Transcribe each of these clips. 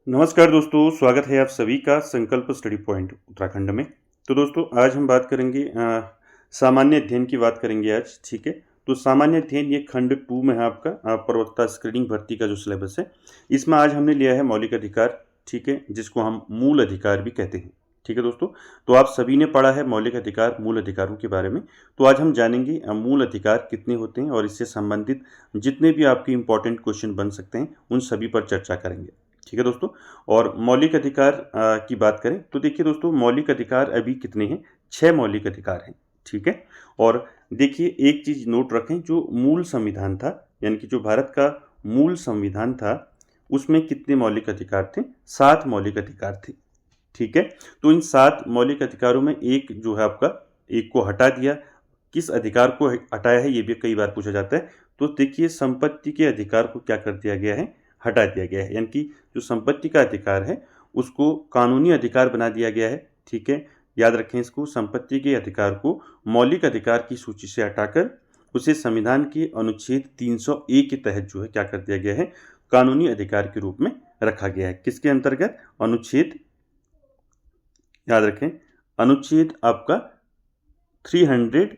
नमस्कार दोस्तों, स्वागत है आप सभी का संकल्प स्टडी पॉइंट उत्तराखंड में। तो दोस्तों आज हम बात करेंगे सामान्य अध्ययन की बात करेंगे आज, ठीक है। तो सामान्य अध्ययन ये खंड 2 में है आपका प्रवक्ता स्क्रीनिंग भर्ती का जो सिलेबस है। इसमें आज हमने लिया है मौलिक अधिकार, ठीक है, जिसको हम मूल अधिकार भी कहते हैं, ठीक है दोस्तों। तो आप सभी ने पढ़ा है मौलिक अधिकार, मूल अधिकारों के बारे में। तो आज हम जानेंगे मूल अधिकार कितने होते हैं और इससे संबंधित जितने भी आपके इंपॉर्टेंट क्वेश्चन बन सकते हैं उन सभी पर चर्चा करेंगे, ठीक है दोस्तों। और मौलिक अधिकार की बात करें तो देखिए दोस्तों, मौलिक अधिकार अभी कितने हैं? 6 मौलिक अधिकार हैं, ठीक है। और देखिए एक चीज नोट रखें, जो मूल संविधान था यानी कि जो भारत का मूल संविधान था उसमें कितने मौलिक अधिकार थे? 7 मौलिक अधिकार थे, ठीक है। तो इन 7 मौलिक अधिकारों में एक जो है आपका, एक को हटा दिया। किस अधिकार को हटाया है ये भी कई बार पूछा जाता है। तो देखिए संपत्ति के अधिकार को क्या कर दिया गया है? हटा दिया गया है, यानी कि जो संपत्ति का अधिकार है उसको कानूनी अधिकार बना दिया गया है, ठीक है। याद रखें इसको, संपत्ति के अधिकार को मौलिक अधिकार की सूची से हटाकर उसे संविधान के अनुच्छेद 300A के तहत जो है क्या कर दिया गया है? कानूनी अधिकार के रूप में रखा गया है। किसके अंतर्गत? अनुच्छेद, याद रखें, अनुच्छेद आपका 300A,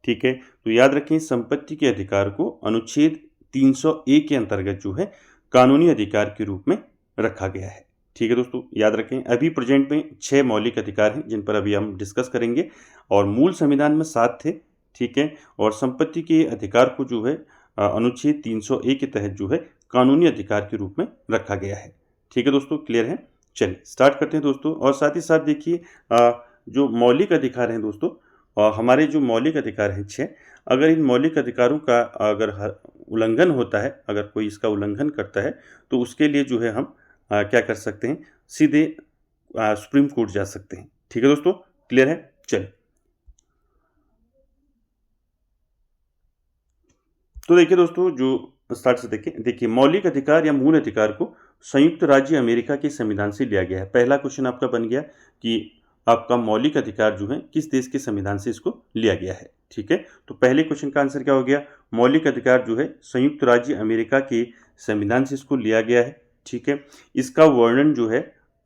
ठीक है। तो याद रखें संपत्ति के अधिकार को अनुच्छेद 300A के अंतर्गत जो है कानूनी अधिकार के रूप में रखा गया है, ठीक है दोस्तों। याद रखें अभी प्रेजेंट में 6 मौलिक अधिकार हैं जिन पर अभी हम डिस्कस करेंगे, और मूल संविधान में 7 थे, ठीक है। और संपत्ति के अधिकार को जो है अनुच्छेद 300A के तहत जो है कानूनी अधिकार के रूप में रखा गया है, ठीक है दोस्तों। क्लियर है? चलिए स्टार्ट करते हैं दोस्तों। और साथ ही साथ देखिए जो मौलिक अधिकार हैं दोस्तों, हमारे जो मौलिक अधिकार हैं 6, अगर इन मौलिक अधिकारों का अगर उल्लंघन होता है, अगर कोई इसका उल्लंघन करता है तो उसके लिए जो है हम क्या कर सकते हैं? सीधे सुप्रीम कोर्ट जा सकते हैं, ठीक है दोस्तों। क्लियर है? चलिए तो देखिए दोस्तों, जो स्टार्ट से देखिए मौलिक अधिकार या मूल अधिकार को संयुक्त राज्य अमेरिका के संविधान से लिया गया है। पहला क्वेश्चन आपका बन गया कि आपका मौलिक अधिकार जो है किस देश के संविधान से इसको लिया गया है, ठीक है। तो पहले क्वेश्चन का आंसर क्या हो गया? मौलिक अधिकार जो है संयुक्त राज्य अमेरिका के संविधान से इसको लिया गया है, ठीक है। इसका वर्णन जो है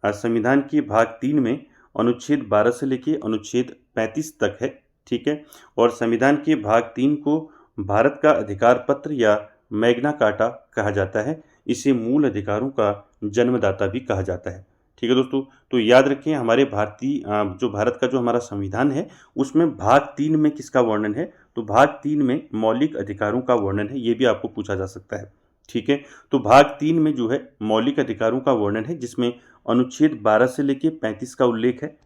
संविधान के भाग 3 में अनुच्छेद 12 से लेके अनुच्छेद 35 तक है, ठीक है। और संविधान के भाग 3 को भारत का अधिकार पत्र या मैग्ना कार्टा कहा जाता है। इसे मूल अधिकारों का जन्मदाता भी कहा जाता है, ठीक है दोस्तों। तो याद रखें हमारे भारतीय जो भारत का जो हमारा संविधान है उसमें भाग 3 में किसका वर्णन है? तो भाग 3 में मौलिक अधिकारों का वर्णन है, ये भी आपको पूछा जा सकता है, ठीक है। तो भाग 3 में जो है मौलिक अधिकारों का वर्णन है जिसमें अनुच्छेद 12 से लेके 35 का उल्लेख है,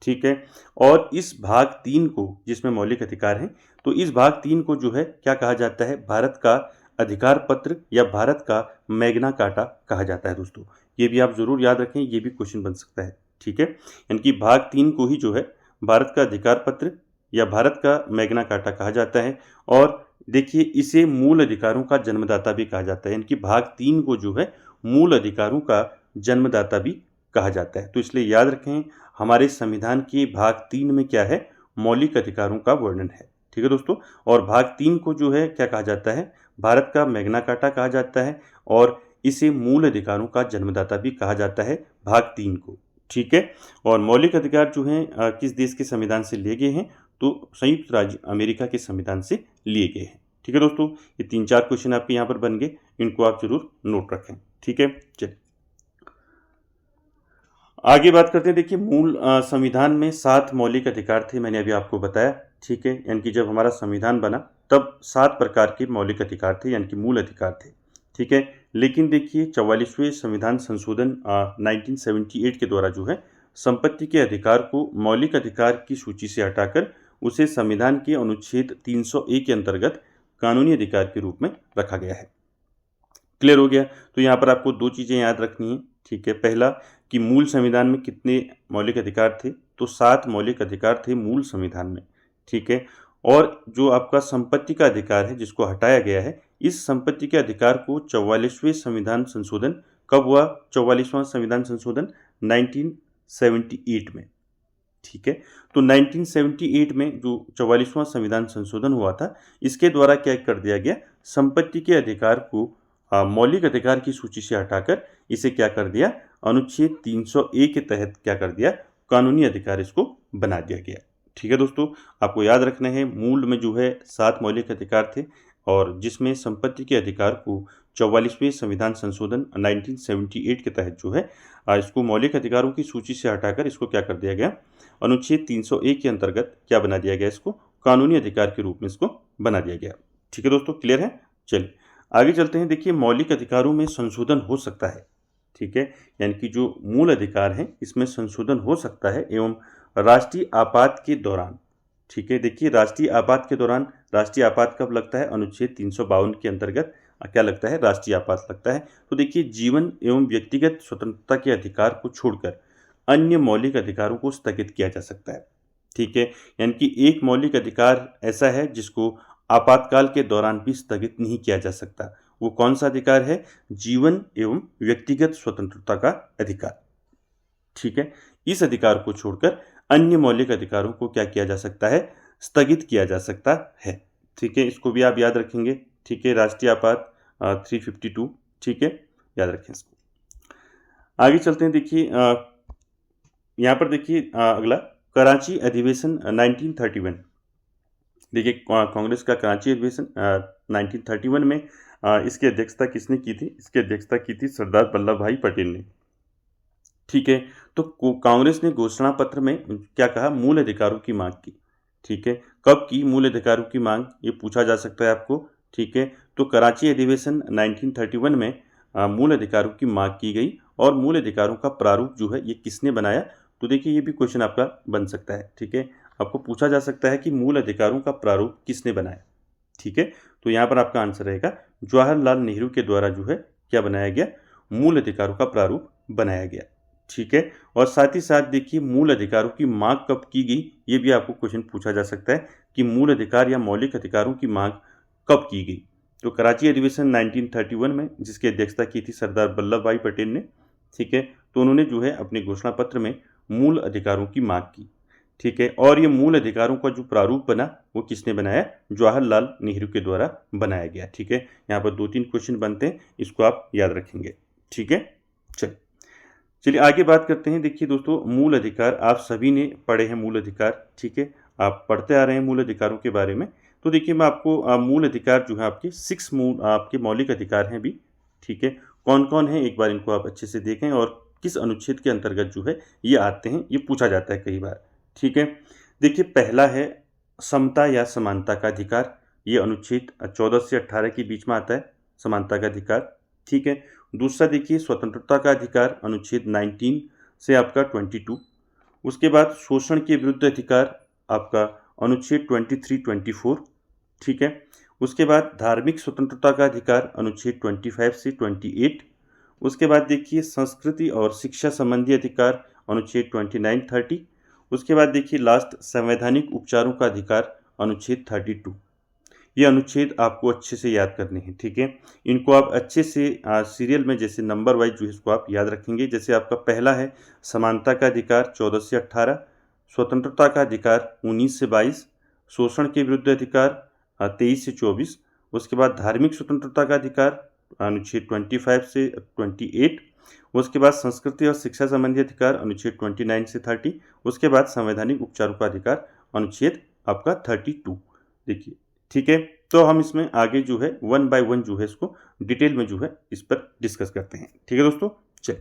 ठीक है। और इस भाग 3 को, जिसमें मौलिक अधिकार हैं, तो इस भाग 3 को जो है क्या कहा जाता है? भारत का अधिकार पत्र या भारत का मैग्ना कार्टा कहा जाता है दोस्तों। ये भी आप जरूर याद रखें, ये भी क्वेश्चन बन सकता है, ठीक है। यानी कि भाग 3 को ही जो है भारत का अधिकार पत्र या भारत का मैग्ना कार्टा कहा जाता है। और देखिए इसे मूल अधिकारों का जन्मदाता भी कहा जाता है, यानी कि भाग 3 को जो है मूल अधिकारों का जन्मदाता भी कहा जाता है। तो इसलिए याद रखें हमारे संविधान के भाग 3 में क्या है? मौलिक अधिकारों का वर्णन है, ठीक है दोस्तों। और भाग 3 को जो है क्या कहा जाता है? भारत का मैग्ना कार्टा कहा जाता है, और इसे मूल अधिकारों का जन्मदाता भी कहा जाता है भाग 3 को, ठीक है। और मौलिक अधिकार जो हैं किस देश के संविधान से लिए गए हैं? तो संयुक्त राज्य अमेरिका के संविधान से लिए गए हैं, ठीक है दोस्तों। ये 3-4 क्वेश्चन आपके यहाँ पर बन गए, इनको आप जरूर नोट रखें, ठीक है। चलिए आगे बात करते हैं। देखिए मूल संविधान में 7 मौलिक अधिकार थे, मैंने अभी आपको बताया, ठीक है। यानी कि जब हमारा संविधान बना तब 7 प्रकार के मौलिक अधिकार थे, यानी कि मूल अधिकार थे, ठीक है। लेकिन देखिए 44वें संविधान संशोधन 1978 के द्वारा जो है संपत्ति के अधिकार को मौलिक अधिकार की सूची से हटाकर उसे संविधान के अनुच्छेद 300A के अंतर्गत कानूनी अधिकार के रूप में रखा गया है। क्लियर हो गया? तो यहाँ पर आपको 2 चीज़ें याद रखनी है, ठीक है। पहला कि मूल संविधान में कितने मौलिक अधिकार थे? तो 7 मौलिक अधिकार थे मूल संविधान में, ठीक है। और जो आपका संपत्ति का अधिकार है जिसको हटाया गया है, इस संपत्ति के अधिकार को 44वें संविधान संशोधन कब हुआ? 44वां संविधान संशोधन 1978 में, ठीक है। तो 1978 में जो 44वां संविधान संशोधन हुआ था, इसके द्वारा क्या कर दिया गया? संपत्ति के अधिकार को मौलिक अधिकार की सूची से हटाकर इसे क्या कर दिया, अनुच्छेद 300A के तहत क्या कर दिया, कानूनी अधिकार इसको बना दिया गया। ठीक है दोस्तों, आपको याद रखना है मूल में जो है 7 मौलिक अधिकार थे और जिसमें संपत्ति के अधिकार को 44वें संविधान संशोधन 1978 के तहत जो है इसको मौलिक अधिकारों की सूची से हटाकर इसको क्या कर दिया गया, अनुच्छेद 301 के अंतर्गत क्या बना दिया गया, इसको कानूनी अधिकार के रूप में इसको बना दिया गया। ठीक है दोस्तों, क्लियर है। चलिए आगे चलते हैं। देखिए मौलिक अधिकारों में संशोधन हो सकता है, ठीक है, यानी कि जो मूल अधिकार हैं इसमें संशोधन हो सकता है एवं राष्ट्रीय आपात के दौरान। ठीक है, देखिए राष्ट्रीय आपात के दौरान, राष्ट्रीय आपात कब लगता है, अनुच्छेद 352 के अंतर्गत क्या लगता है, राष्ट्रीय आपात लगता है। तो देखिए जीवन एवं व्यक्तिगत स्वतंत्रता के अधिकार को छोड़कर अन्य मौलिक अधिकारों को स्थगित किया जा सकता है। ठीक है, यानी कि एक मौलिक अधिकार ऐसा है जिसको आपातकाल के दौरान भी स्थगित नहीं किया जा सकता। वो कौन सा अधिकार है, जीवन एवं व्यक्तिगत स्वतंत्रता का अधिकार। ठीक है, इस अधिकार को छोड़कर अन्य मौलिक अधिकारों को क्या किया जा सकता है, स्थगित किया जा सकता है। ठीक है, इसको भी आप याद रखेंगे। ठीक है, राष्ट्रीय आपात 352, ठीक है, याद रखें इसको। आगे चलते हैं। देखिए यहाँ पर देखिए अगला कराची अधिवेशन 1931। देखिए कांग्रेस का कराची अधिवेशन 1931 में इसकी अध्यक्षता किसने की थी, इसकी अध्यक्षता की थी सरदार वल्लभ भाई पटेल ने। ठीक है, तो कांग्रेस ने घोषणा पत्र में क्या कहा, मूल अधिकारों की मांग की। ठीक है, कब की मूल अधिकारों की मांग, ये पूछा जा सकता है आपको। ठीक है, तो कराची अधिवेशन 1931 में मूल अधिकारों की मांग की गई और मूल अधिकारों का प्रारूप जो है ये किसने बनाया, तो देखिए ये भी क्वेश्चन आपका बन सकता है। ठीक है, आपको पूछा जा सकता है कि मूल अधिकारों का प्रारूप किसने बनाया। ठीक है, तो यहाँ पर आपका आंसर रहेगा जवाहरलाल नेहरू के द्वारा जो है क्या बनाया गया, मूल अधिकारों का प्रारूप बनाया गया। ठीक है, और साथ ही साथ देखिए मूल अधिकारों की मांग कब की गई, ये भी आपको क्वेश्चन पूछा जा सकता है कि मूल अधिकार या मौलिक अधिकारों की मांग कब की गई। तो कराची अधिवेशन 1931 में जिसकी अध्यक्षता की थी सरदार वल्लभ भाई पटेल ने। ठीक है, तो उन्होंने जो है अपने घोषणा पत्र में मूल अधिकारों की मांग की। ठीक है, और ये मूल अधिकारों का जो प्रारूप बना वो किसने बनाया, जवाहरलाल नेहरू के द्वारा बनाया गया। ठीक है, यहाँ पर 2-3 क्वेश्चन बनते हैं, इसको आप याद रखेंगे। ठीक है, चलिए आगे बात करते हैं। देखिए दोस्तों मूल अधिकार आप सभी ने पढ़े हैं, मूल अधिकार। ठीक है, आप पढ़ते आ रहे हैं मूल अधिकारों के बारे में। तो देखिए मैं आपको मूल अधिकार जो है आपके 6 मूल आपके मौलिक अधिकार हैं भी। ठीक है, कौन कौन है एक बार इनको आप अच्छे से देखें और किस अनुच्छेद के अंतर्गत जो है ये आते हैं, ये पूछा जाता है कई बार। ठीक है, देखिए पहला है समता या समानता का अधिकार। ये अनुच्छेद 14 से 18 के बीच में आता है, समानता का अधिकार। ठीक है, दूसरा देखिए स्वतंत्रता का अधिकार, अनुच्छेद 19 से आपका 22। उसके बाद शोषण के विरुद्ध अधिकार आपका अनुच्छेद 23-24। ठीक है, उसके बाद धार्मिक स्वतंत्रता का अधिकार अनुच्छेद 25 से 28। उसके बाद देखिए संस्कृति और शिक्षा संबंधी अधिकार अनुच्छेद 29-30। उसके बाद देखिए लास्ट संवैधानिक उपचारों का अधिकार अनुच्छेद 32। ये अनुच्छेद आपको अच्छे से याद करने हैं। ठीक है, इनको आप अच्छे से सीरियल में जैसे नंबर वाइज जो है इसको आप याद रखेंगे। जैसे आपका पहला है समानता का अधिकार 14 से 18, स्वतंत्रता का अधिकार 19 से 22, शोषण के विरुद्ध अधिकार 23 से 24। उसके बाद धार्मिक स्वतंत्रता का अधिकार अनुच्छेद 25 से 28। उसके बाद संस्कृति और शिक्षा संबंधी अधिकार अनुच्छेद 29 से 30। उसके बाद संवैधानिक उपचारों का अधिकार अनुच्छेद आपका 32। देखिए ठीक है, तो हम इसमें आगे जो है 1 बाय 1 जो है इसको डिटेल में जो है इस पर डिस्कस करते हैं। ठीक है दोस्तों, चलिए।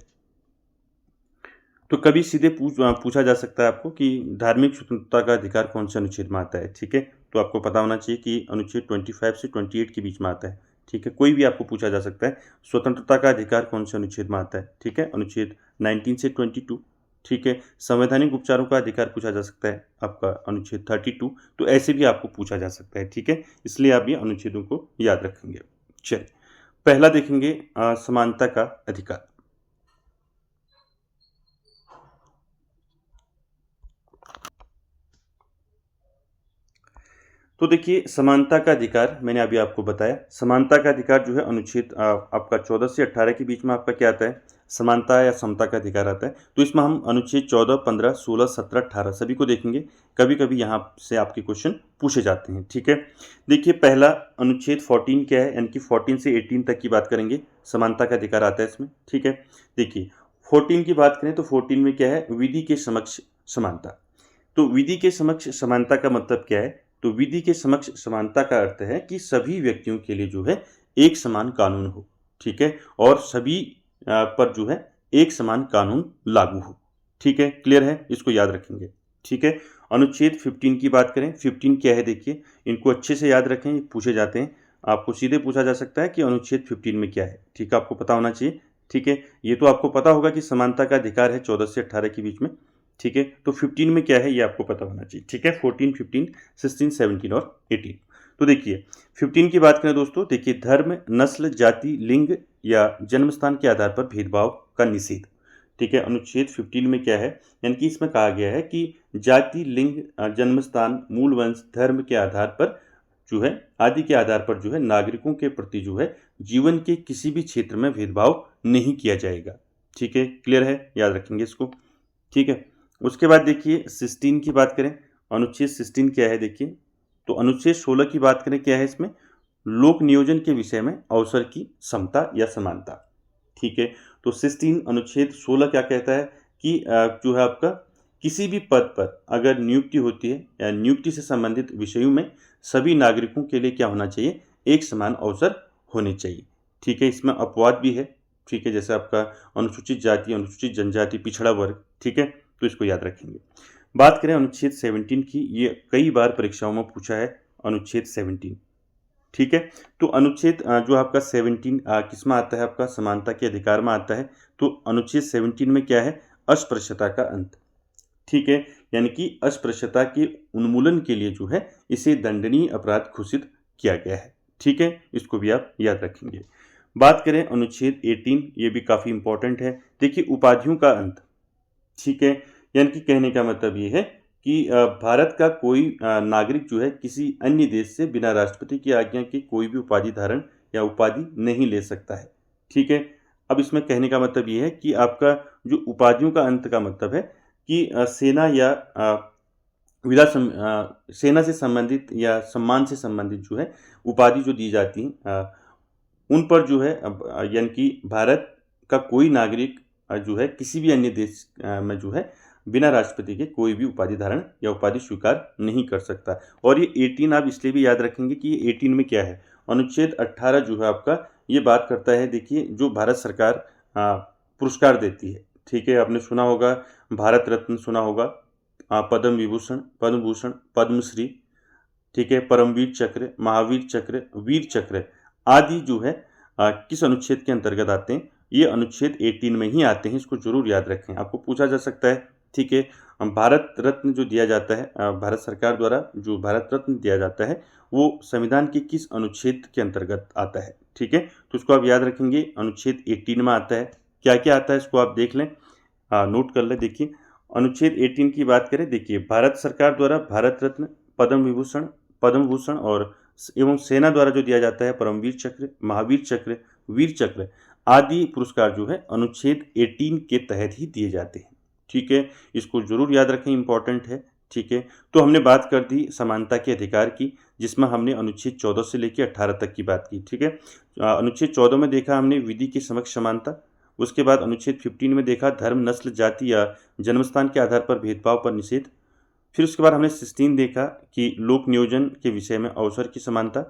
तो कभी सीधे पूछा जा सकता है आपको कि धार्मिक स्वतंत्रता का अधिकार कौन से अनुच्छेद में आता है। ठीक है, तो आपको पता होना चाहिए कि अनुच्छेद 25 से 28 के बीच में आता है। ठीक है, कोई भी आपको पूछा जा सकता है स्वतंत्रता का अधिकार कौन से अनुच्छेद में आता है। ठीक है, अनुच्छेद 19 से 22। ठीक है, संवैधानिक उपचारों का अधिकार पूछा जा सकता है आपका अनुच्छेद 32। तो ऐसे भी आपको पूछा जा सकता है। ठीक है, इसलिए आप ये अनुच्छेदों को याद रखेंगे। चलिए पहला देखेंगे समानता का अधिकार। तो तो देखिए समानता का अधिकार मैंने अभी आपको बताया। समानता का अधिकार जो है अनुच्छेद आपका 14 से 18 के बीच में आपका क्या आता है, समानता या समता का अधिकार आता है। तो इसमें हम अनुच्छेद 14, 15, 16, 17, 18 सभी को देखेंगे। कभी कभी यहाँ से आपके क्वेश्चन पूछे जाते हैं। ठीक है, देखिए पहला अनुच्छेद 14 क्या है, यानी कि 14 से 18 तक की बात करेंगे, समानता का अधिकार आता है इसमें। ठीक है, देखिए 14 की बात करें तो 14 में क्या है, विधि के समक्ष समानता। तो विधि के समक्ष समानता का मतलब क्या है, तो विधि के समक्ष समानता का अर्थ है कि सभी व्यक्तियों के लिए जो है एक समान कानून हो। ठीक है, और सभी पर जो है एक समान कानून लागू हो। ठीक है, क्लियर है, इसको याद रखेंगे। ठीक है, अनुच्छेद 15 की बात करें, 15 क्या है देखिए, इनको अच्छे से याद रखें, पूछे जाते हैं। आपको सीधे पूछा जा सकता है कि अनुच्छेद 15 में क्या है। ठीक है, आपको पता होना चाहिए। ठीक है, ये तो आपको पता होगा कि समानता का अधिकार है 14 से 18 के बीच में। ठीक है, तो 15 में क्या है ये आपको पता होना चाहिए। ठीक है, 14, 15, 16, 17 और 18। तो देखिए 15 की बात करें दोस्तों, देखिए धर्म, नस्ल, जाति, लिंग या जन्म स्थान के आधार पर भेदभाव का निषेध। ठीक है, अनुच्छेद 15 में क्या है, यानी कि इसमें कहा गया है कि जाति, लिंग, जन्म स्थान, मूल वंश, धर्म के आधार पर जो है आदि के आधार पर जो है नागरिकों के प्रति जो है जीवन के किसी भी क्षेत्र में भेदभाव नहीं किया जाएगा। ठीक है, क्लियर है, याद रखेंगे इसको। ठीक है, उसके बाद देखिए 16 की बात करें, अनुच्छेद 16 क्या है देखिए, तो अनुच्छेद 16 की बात करें क्या है इसमें, लोक नियोजन के विषय में अवसर की समता या समानता। ठीक है, तो 16 अनुच्छेद 16 क्या कहता है कि जो है आपका किसी भी पद पर अगर नियुक्ति होती है या नियुक्ति से संबंधित विषयों में सभी नागरिकों के लिए क्या होना चाहिए, एक समान अवसर होने चाहिए। ठीक है, इसमें अपवाद भी है। ठीक है, जैसे आपका अनुसूचित जाति, अनुसूचित जनजाति, पिछड़ा वर्ग। ठीक है, तो इसको याद रखेंगे। बात करें अनुच्छेद 17 की, ये कई बार परीक्षाओं में पूछा है अनुच्छेद 17। ठीक है, तो अनुच्छेद जो आपका 17 किस में आता है, आपका समानता के अधिकार में आता है। तो अनुच्छेद 17 में क्या है, अस्पृश्यता का अंत। ठीक है, यानी कि अस्पृश्यता के उन्मूलन के लिए जो है इसे दंडनीय अपराध घोषित किया गया है। ठीक है, इसको भी आप याद रखेंगे। बात करें अनुच्छेद 18, ये भी काफ़ी इंपॉर्टेंट है। देखिए उपाधियों का अंत। ठीक है, यानी कि कहने का मतलब ये है कि भारत का कोई नागरिक जो है किसी अन्य देश से बिना राष्ट्रपति की आज्ञा के कोई भी उपाधि धारण या उपाधि नहीं ले सकता है। ठीक है, अब इसमें कहने का मतलब ये है कि आपका जो उपाधियों का अंत का मतलब है कि सेना या सेना से संबंधित या सम्मान से संबंधित जो है उपाधि जो दी जाती हैं उन पर जो है यानी कि भारत का कोई नागरिक जो है किसी भी अन्य देश में जो है बिना राष्ट्रपति के कोई भी उपाधि धारण या उपाधि स्वीकार नहीं कर सकता। और ये 18 आप इसलिए भी याद रखेंगे कि ये 18 में क्या है, अनुच्छेद 18 जो है आपका ये बात करता है, देखिए जो भारत सरकार पुरस्कार देती है। ठीक है, आपने सुना होगा भारत रत्न, सुना होगा पद्म विभूषण, पद्म भूषण, पद्मश्री। ठीक है, परमवीर चक्र, महावीर चक्र, वीर चक्र आदि जो है किस अनुच्छेद के अंतर्गत आते हैं, ये अनुच्छेद 18 में ही आते हैं। इसको जरूर याद रखें, आपको पूछा जा सकता है। ठीक है, भारत रत्न जो दिया जाता है भारत सरकार द्वारा जो भारत रत्न दिया जाता है वो संविधान के किस अनुच्छेद के अंतर्गत आता है। ठीक है, तो इसको आप याद रखेंगे, अनुच्छेद 18 में आता है। क्या क्या आता है इसको आप देख लें, नोट कर लें। देखिए अनुच्छेद 18 की बात करें, देखिए भारत सरकार द्वारा भारत रत्न, पद्म विभूषण, पद्म भूषण और एवं सेना द्वारा जो दिया जाता है परमवीर चक्र, महावीर चक्र, वीर चक्र आदि पुरस्कार जो है अनुच्छेद 18 के तहत ही दिए जाते हैं। ठीक है, इसको जरूर याद रखें, इंपॉर्टेंट है। ठीक है, तो हमने बात कर दी समानता के अधिकार की, जिसमें हमने अनुच्छेद 14 से लेकर 18 तक की बात की। ठीक है, अनुच्छेद 14 में देखा हमने विधि के समक्ष समानता। उसके बाद अनुच्छेद 15 में देखा धर्म, नस्ल, जाति या जन्मस्थान के आधार पर भेदभाव पर निषेध। फिर उसके बाद हमने 16 देखा कि लोक नियोजन के विषय में अवसर की समानता।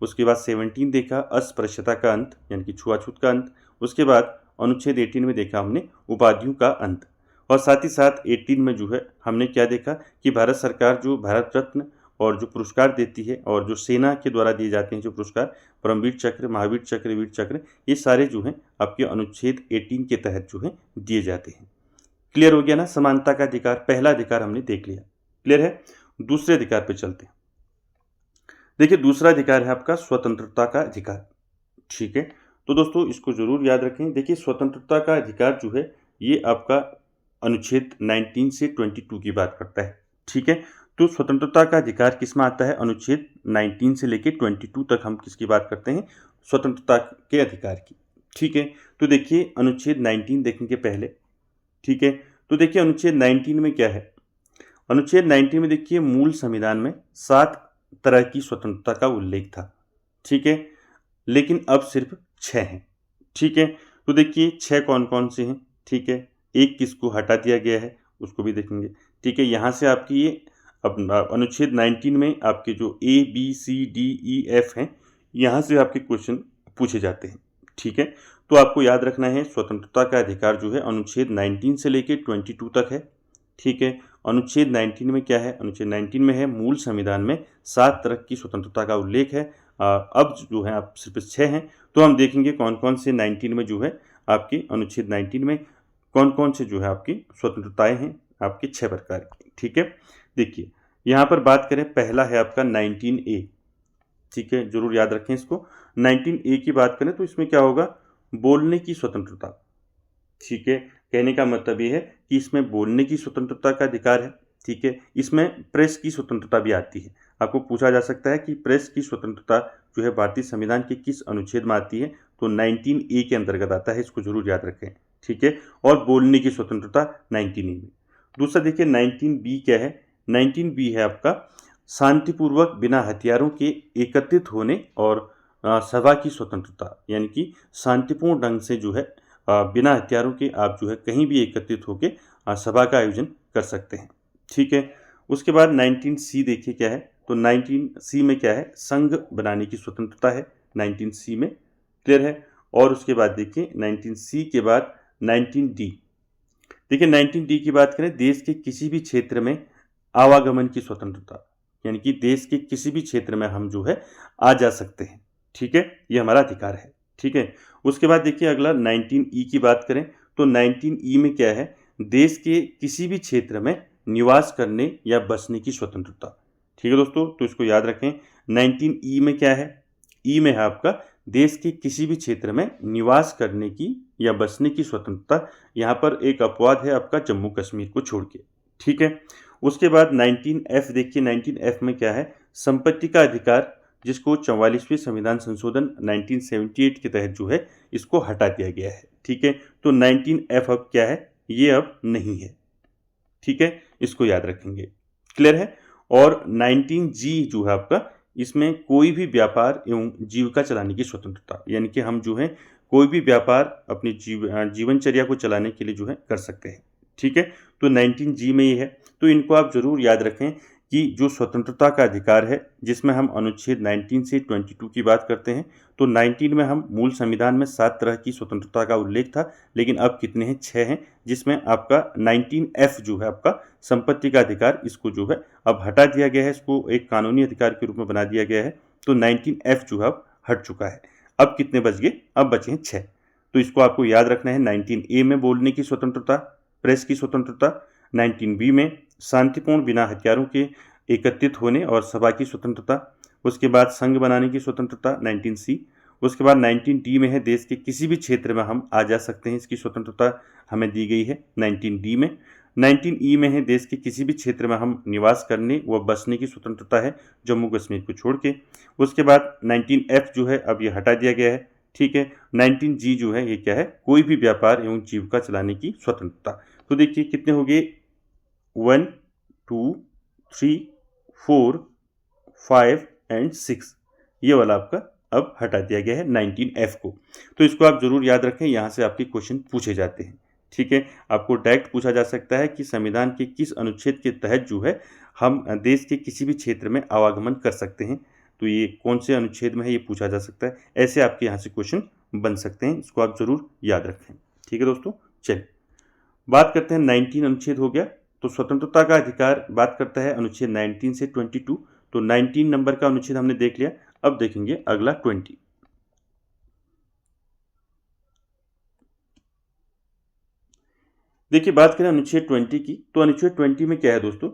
उसके बाद 17 देखा अस्पृश्यता का अंत, यानी कि छुआछूत का अंत। उसके बाद अनुच्छेद 18 में देखा हमने उपाधियों का अंत। और साथ ही साथ 18 में जो है हमने क्या देखा कि भारत सरकार जो भारत रत्न और जो पुरस्कार देती है और जो सेना के द्वारा दिए जाते हैं जो पुरस्कार परमवीर चक्र, महावीर चक्र, वीर चक्र, ये सारे जो हैं आपके अनुच्छेद 18 के तहत जो है दिए जाते हैं। क्लियर हो गया ना, समानता का अधिकार पहला अधिकार हमने देख लिया। क्लियर है, दूसरे अधिकार पे चलते हैं। देखिए दूसरा अधिकार है आपका स्वतंत्रता का अधिकार। ठीक है, तो दोस्तों इसको जरूर याद रखें। देखिए स्वतंत्रता का अधिकार जो है ये आपका अनुच्छेद 19 से 22 की बात करता है। ठीक है, तो स्वतंत्रता का अधिकार किसमें आता है? अनुच्छेद 19 से लेके 22 तक हम किसकी बात करते हैं? स्वतंत्रता के अधिकार की। ठीक है, तो देखिए अनुच्छेद 19 देखेंगे पहले। ठीक है, तो देखिए अनुच्छेद 19 में क्या है? अनुच्छेद 19 में देखिए मूल संविधान में 7 तरह की स्वतंत्रता का उल्लेख था। ठीक है, लेकिन अब सिर्फ 6 हैं। ठीक है, तो देखिए 6 कौन कौन से हैं? ठीक है, एक किसको हटा दिया गया है उसको भी देखेंगे। ठीक है, यहाँ से आपकी ये अनुच्छेद 19 में आपके जो A B C D E F हैं, यहाँ से आपके क्वेश्चन पूछे जाते हैं। ठीक है, तो आपको याद रखना है स्वतंत्रता का अधिकार जो है अनुच्छेद 19 से लेके 22 तक है। ठीक है, अनुच्छेद 19 में क्या है? अनुच्छेद 19 में है मूल संविधान में 7 तरह की स्वतंत्रता का उल्लेख है। अब जो है आप सिर्फ 6 हैं, तो हम देखेंगे कौन कौन से 19 में जो है आपके अनुच्छेद 19 में कौन कौन से जो है आपकी स्वतंत्रताएं हैं आपके 6 प्रकार की। ठीक है, देखिए यहाँ पर बात करें, पहला है आपका 19A। ठीक है, जरूर याद रखें इसको। 19A की बात करें तो इसमें क्या होगा? बोलने की स्वतंत्रता। ठीक है, कहने का मतलब ये है कि इसमें बोलने की स्वतंत्रता का अधिकार है। ठीक है, इसमें प्रेस की स्वतंत्रता भी आती है। आपको पूछा जा सकता है कि प्रेस की स्वतंत्रता जो है भारतीय संविधान के किस अनुच्छेद में आती है? तो 19A के अंतर्गत आता है, इसको जरूर याद रखें। ठीक है, और बोलने की स्वतंत्रता 19A में। दूसरा देखिए 19B क्या है? 19B है आपका शांतिपूर्वक बिना हथियारों के एकत्रित होने और सभा की स्वतंत्रता, यानी कि शांतिपूर्ण ढंग से जो है बिना हथियारों के आप जो है कहीं भी एकत्रित होकर सभा का आयोजन कर सकते हैं। ठीक है, उसके बाद 19C देखिए क्या है? तो 19C में क्या है? संघ बनाने की स्वतंत्रता है 19C में। क्लियर है? और उसके बाद देखिए 19C के बाद 19D। देखिए 19D की बात करें, देश के किसी भी क्षेत्र में आवागमन की स्वतंत्रता, यानी कि देश के किसी भी क्षेत्र में हम जो है आ जा सकते हैं। ठीक है, ये हमारा अधिकार है। ठीक है, उसके बाद देखिए अगला 19E की बात करें तो 19E में क्या है? देश के किसी भी क्षेत्र में निवास करने या बसने की स्वतंत्रता। ठीक है दोस्तों, तो इसको याद रखें। 19E में क्या है? ई में है आपका देश के किसी भी क्षेत्र में निवास करने की या बसने की स्वतंत्रता। यहाँ पर एक अपवाद है आपका जम्मू कश्मीर को छोड़ के। ठीक है, उसके बाद 19F देखिए। 19F में क्या है? संपत्ति का अधिकार, जिसको 44वें संविधान संशोधन 1978 के तहत जो है इसको हटा दिया गया है। ठीक है, तो 19F अब क्या है? ये अब नहीं है। ठीक है, इसको याद रखेंगे। क्लियर है? और 19G जो है आपका, इसमें कोई भी व्यापार एवं जीविका चलाने की स्वतंत्रता, यानी कि हम जो है कोई भी व्यापार अपनी जीवनचर्या को चलाने के लिए जो है कर सकते हैं। ठीक है, तो 19G में ये है। तो इनको आप जरूर याद रखें कि जो स्वतंत्रता का अधिकार है, जिसमें हम अनुच्छेद 19 से 22 की बात करते हैं, तो 19 में हम मूल संविधान में 7 तरह की स्वतंत्रता का उल्लेख था, लेकिन अब कितने हैं? 6 हैं, जिसमें आपका 19F जो है आपका संपत्ति का अधिकार, इसको जो है अब हटा दिया गया है, इसको एक कानूनी अधिकार के रूप में बना दिया गया है। तो 19F जो है अब हट चुका है। अब कितने बच गए? अब बचे हैं 6। तो इसको आपको याद रखना है। 19A में बोलने की स्वतंत्रता, प्रेस की स्वतंत्रता। 19B में शांतिपूर्ण बिना हथियारों के एकत्रित होने और सभा की स्वतंत्रता। उसके बाद संघ बनाने की स्वतंत्रता 19C। उसके बाद 19D में है देश के किसी भी क्षेत्र में हम आ जा सकते हैं, इसकी स्वतंत्रता हमें दी गई है 19D में। 19E में है देश के किसी भी क्षेत्र में हम निवास करने व बसने की स्वतंत्रता है, जम्मू कश्मीर को छोड़ के। उसके बाद 19F जो है अब ये हटा दिया गया है। ठीक है, 19G जो है ये क्या है? कोई भी व्यापार एवं जीविका चलाने की स्वतंत्रता। तो देखिए कितने हो गए? 1 2 3 4 5 एंड 6। ये वाला आपका अब हटा दिया गया है 19F को। तो इसको आप जरूर याद रखें, यहाँ से आपके क्वेश्चन पूछे जाते हैं। ठीक है, आपको डायरेक्ट पूछा जा सकता है कि संविधान के किस अनुच्छेद के तहत जो है हम देश के किसी भी क्षेत्र में आवागमन कर सकते हैं, तो ये कौन से अनुच्छेद में है ये पूछा जा सकता है। ऐसे आपके यहाँ से क्वेश्चन बन सकते हैं, इसको आप जरूर याद रखें। ठीक है दोस्तों, चलिए बात करते हैं 19 अनुच्छेद हो गया। तो स्वतंत्रता का अधिकार बात करता है अनुच्छेद 19 से 22। तो 19 नंबर का अनुच्छेद हमने देख लिया। अब देखेंगे अगला 20। देखिए बात करें अनुच्छेद 20 की, तो अनुच्छेद 20 में क्या है दोस्तों?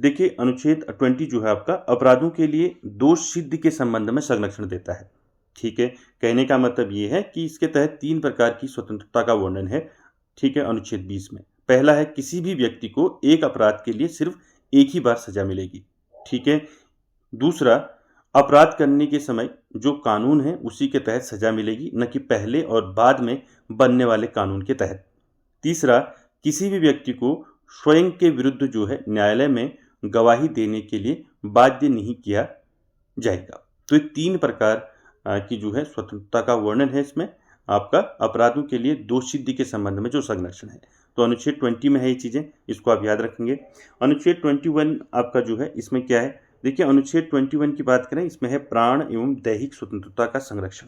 देखिए अनुच्छेद 20 जो है आपका अपराधों के लिए दोष सिद्धि के संबंध में संरक्षण देता है। ठीक है, कहने का मतलब ये है कि इसके तहत 3 प्रकार की स्वतंत्रता का वर्णन है। ठीक है, अनुच्छेद 20 में पहला है किसी भी व्यक्ति को एक अपराध के लिए सिर्फ एक ही बार सजा मिलेगी। ठीक है। दूसरा, अपराध करने के समय जो कानून है उसी के तहत सजा मिलेगी, न कि पहले और बाद में बनने वाले कानून के तहत। तीसरा, किसी भी व्यक्ति को स्वयं के विरुद्ध जो है न्यायालय में गवाही देने के लिए बाध्य नहीं किया जाएगा। तो ये 3 प्रकार की जो है स्वतंत्रता का वर्णन है इसमें, आपका अपराधों के लिए दोष सिद्धि के संबंध में जो संरक्षण है। तो अनुच्छेद 20 में है ये चीज़ें, इसको आप याद रखेंगे। अनुच्छेद 21 आपका जो है इसमें क्या है, देखिए अनुच्छेद 21 की बात करें, इसमें है प्राण एवं दैहिक स्वतंत्रता का संरक्षण।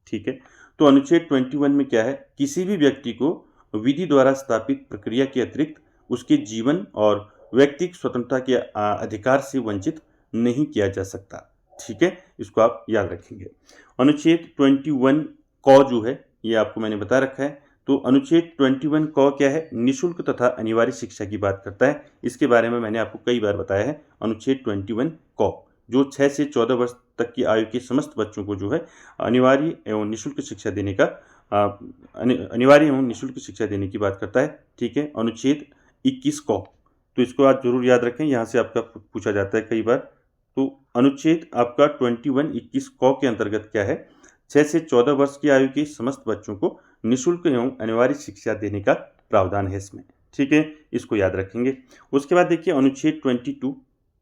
ठीक है। तो अनुच्छेद 21 में क्या है, किसी भी व्यक्ति को विधि द्वारा स्थापित प्रक्रिया के अतिरिक्त उसके जीवन और व्यक्तिगत स्वतंत्रता के अधिकार से वंचित नहीं किया जा सकता। ठीक है, इसको आप याद रखेंगे। अनुच्छेद 21 क जो है ये आपको मैंने बता रखा है। तो अनुच्छेद 21 क क्या है, निःशुल्क तथा अनिवार्य शिक्षा की बात करता है। इसके बारे में मैंने आपको कई बार बताया है। अनुच्छेद 21 क जो 6 से 14 वर्ष तक की आयु के समस्त बच्चों को जो है अनिवार्य एवं निःशुल्क शिक्षा देने का अनिवार्य एवं निःशुल्क शिक्षा देने की बात करता है। ठीक है। अनुच्छेद 21 क, तो इसको आप जरूर याद रखें, यहाँ से आपका पूछा जाता है कई बार। तो अनुच्छेद आपका 21 क के अंतर्गत क्या है, 6 से 14 वर्ष की आयु के समस्त बच्चों को निःशुल्क एवं अनिवार्य शिक्षा देने का प्रावधान है इसमें। ठीक है, इसको याद रखेंगे। उसके बाद देखिए अनुच्छेद 22,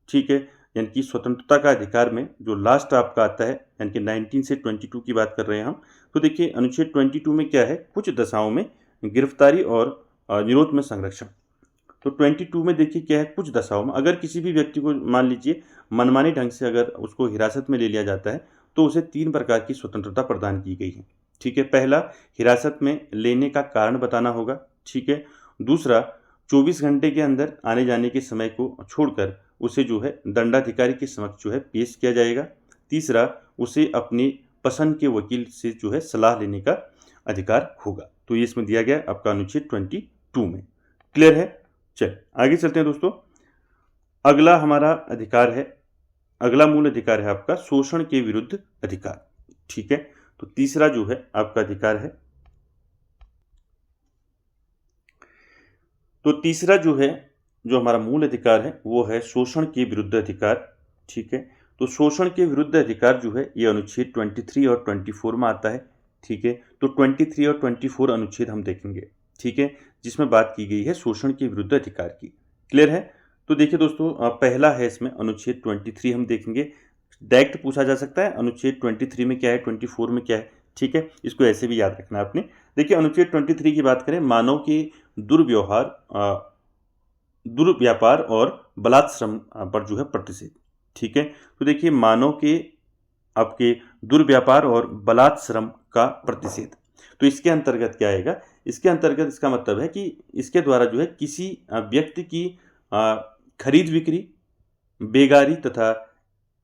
ठीक है, यानी कि स्वतंत्रता का अधिकार में जो लास्ट आपका आता है, यानी कि 19 से 22 की बात कर रहे हैं हम। तो देखिए अनुच्छेद 22 में क्या है, कुछ दशाओं में गिरफ्तारी और निरोध में संरक्षण। तो 22 में देखिए क्या है, कुछ दशाओं में अगर किसी भी व्यक्ति को मान लीजिए मनमाने ढंग से अगर उसको हिरासत में ले लिया जाता है तो उसे 3 प्रकार की स्वतंत्रता प्रदान की गई है। ठीक है। पहला, हिरासत में लेने का कारण बताना होगा। ठीक है। दूसरा, 24 घंटे के अंदर आने जाने के समय को छोड़कर उसे जो है दंडाधिकारी के समक्ष जो है पेश किया जाएगा। तीसरा, उसे अपनी पसंद के वकील से जो है सलाह लेने का अधिकार होगा। तो ये इसमें दिया गया आपका अनुच्छेद 22 में। क्लियर है? चल आगे चलते हैं दोस्तों। अगला हमारा अधिकार है, अगला मूल अधिकार है आपका शोषण के विरुद्ध अधिकार। ठीक है। तो तीसरा जो है आपका अधिकार है, तो तीसरा जो है जो हमारा मूल अधिकार है वो है शोषण के विरुद्ध अधिकार। ठीक है। तो शोषण के विरुद्ध अधिकार जो है ये अनुच्छेद 23 और 24 में आता है। ठीक है। तो 23 और 24 अनुच्छेद हम देखेंगे। ठीक है, जिसमें बात की गई है शोषण के विरुद्ध अधिकार की। क्लियर है? तो देखिए दोस्तों, पहला है इसमें अनुच्छेद 23 हम देखेंगे। डायरेक्ट पूछा जा सकता है अनुच्छेद 23 में क्या है, 24 में क्या है। ठीक है, इसको ऐसे भी याद रखना है आपने। देखिए अनुच्छेद 23 की बात करें, मानव के दुर्व्यापार और बलात् श्रम पर जो है प्रतिषेध। ठीक है। तो देखिए मानव के आपके दुर्व्यापार और बलात् श्रम का प्रतिषेध, तो इसके अंतर्गत क्या आएगा, इसके अंतर्गत इसका मतलब है कि इसके द्वारा जो है किसी व्यक्ति की खरीद बिक्री, बेगारी तथा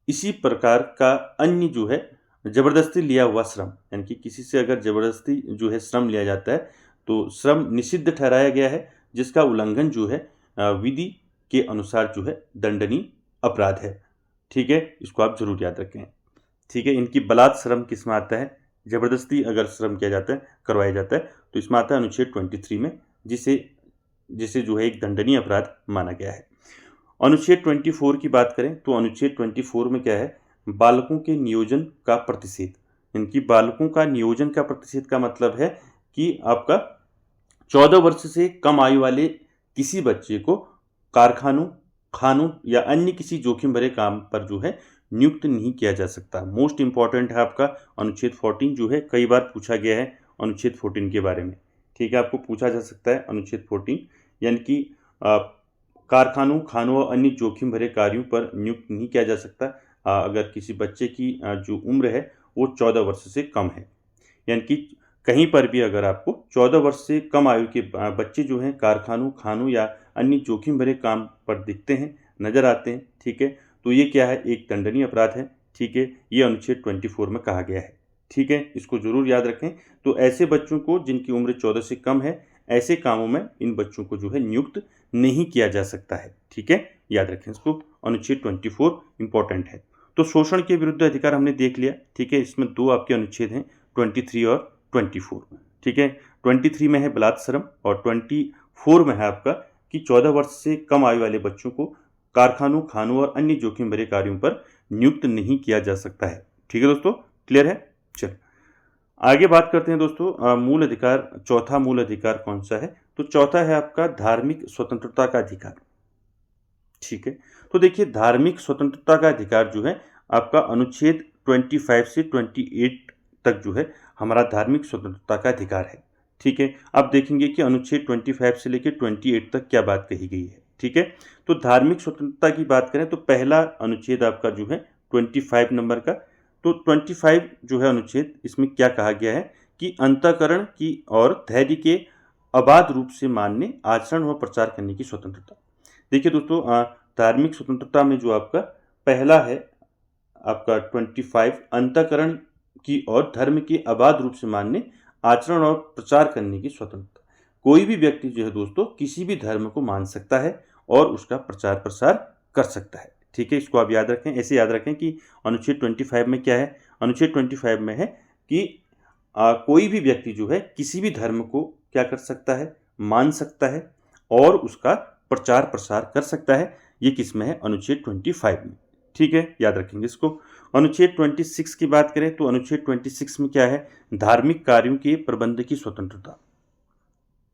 इसी प्रकार का अन्य जो है जबरदस्ती लिया हुआ श्रम, यानी कि किसी से अगर जबरदस्ती जो है श्रम लिया जाता है तो श्रम निषिद्ध ठहराया गया है, जिसका उल्लंघन जो है विधि के अनुसार जो है दंडनीय अपराध है। ठीक है, इसको आप जरूर याद रखें। ठीक है, इनकी बलात् श्रम किस में आता है, जबरदस्ती अगर श्रम किया जाता है, करवाया जाता है, तो इसमें आता है अनुच्छेद 23 में, जिसे जो है एक दंडनीय अपराध माना गया है। अनुच्छेद 24 की बात करें तो अनुच्छेद 24 में क्या है, बालकों के नियोजन का प्रतिषेध। इनकी बालकों का नियोजन का प्रतिषेध का मतलब है कि आपका 14 वर्ष से कम आयु वाले किसी बच्चे को कारखानों, खानों या अन्य किसी जोखिम भरे काम पर जो है नियुक्त नहीं किया जा सकता। मोस्ट इंपॉर्टेंट है आपका अनुच्छेद 14 जो है, कई बार पूछा गया है अनुच्छेद 14 के बारे में। ठीक है, आपको पूछा जा सकता है अनुच्छेद 14, यानी कि कारखानों, खानों और अन्य जोखिम भरे कार्यों पर नियुक्त नहीं किया जा सकता अगर किसी बच्चे की जो उम्र है वो 14 वर्ष से कम है। यानी कि कहीं पर भी अगर आपको 14 वर्ष से कम आयु के बच्चे जो हैं कारखानों, खानों या अन्य जोखिम भरे काम पर दिखते हैं, नजर आते हैं, ठीक है, तो ये क्या है, एक दंडनीय अपराध है। ठीक है, ये अनुच्छेद 24 में कहा गया है। ठीक है, इसको जरूर याद रखें। तो ऐसे बच्चों को जिनकी उम्र 14 से कम है, ऐसे कामों में इन बच्चों को जो है नियुक्त नहीं किया जा सकता है। ठीक है, याद रखें इसको, अनुच्छेद 24 इंपॉर्टेंट है। तो शोषण के विरुद्ध अधिकार हमने देख लिया। ठीक है, इसमें 2 आपके अनुच्छेद हैं, 23 और 24। ठीक है, 23 में है बलात् श्रम और 24 में है आपका कि 14 वर्ष से कम आयु वाले बच्चों को कारखानों, खानों और अन्य जोखिम भरे कार्यों पर नियुक्त नहीं किया जा सकता है। ठीक है दोस्तों, क्लियर है? चलिए आगे बात करते हैं दोस्तों। मूल अधिकार, चौथा मूल अधिकार कौन सा है? तो चौथा है आपका धार्मिक स्वतंत्रता का अधिकार। ठीक है, तो देखिए धार्मिक स्वतंत्रता का अधिकार जो है आपका अनुच्छेद 25 से 28 तक जो है हमारा धार्मिक स्वतंत्रता का अधिकार है। ठीक है, आप देखेंगे कि अनुच्छेद 25 से लेकर 28 तक क्या बात कही गई है। ठीक है, तो धार्मिक स्वतंत्रता की बात करें तो पहला अनुच्छेद आपका जो है 25 नंबर का, तो 25 जो है अनुच्छेद, इसमें क्या कहा गया है कि अंतःकरण की और धैर्य के अबाध रूप से मानने, आचरण व प्रचार करने की स्वतंत्रता। देखिए दोस्तों, धार्मिक स्वतंत्रता में जो आपका पहला है आपका 25 अंतःकरण की और धर्म के अबाध रूप से मानने, आचरण और प्रचार करने की स्वतंत्रता। कोई भी व्यक्ति जो है दोस्तों किसी भी धर्म को मान सकता है और उसका प्रचार प्रसार कर सकता है। ठीक है, इसको आप याद रखें, ऐसे याद रखें कि अनुच्छेद 25 में क्या है? अनुच्छेद 25 में है कि कोई भी व्यक्ति जो है किसी भी धर्म को क्या कर सकता है? मान सकता है और उसका प्रचार प्रसार कर सकता है। ये किस में है? अनुच्छेद 25 में। ठीक है, याद रखेंगे इसको। अनुच्छेद 26 की बात करें तो अनुच्छेद 26 में क्या है? धार्मिक कार्यों के प्रबंध की स्वतंत्रता।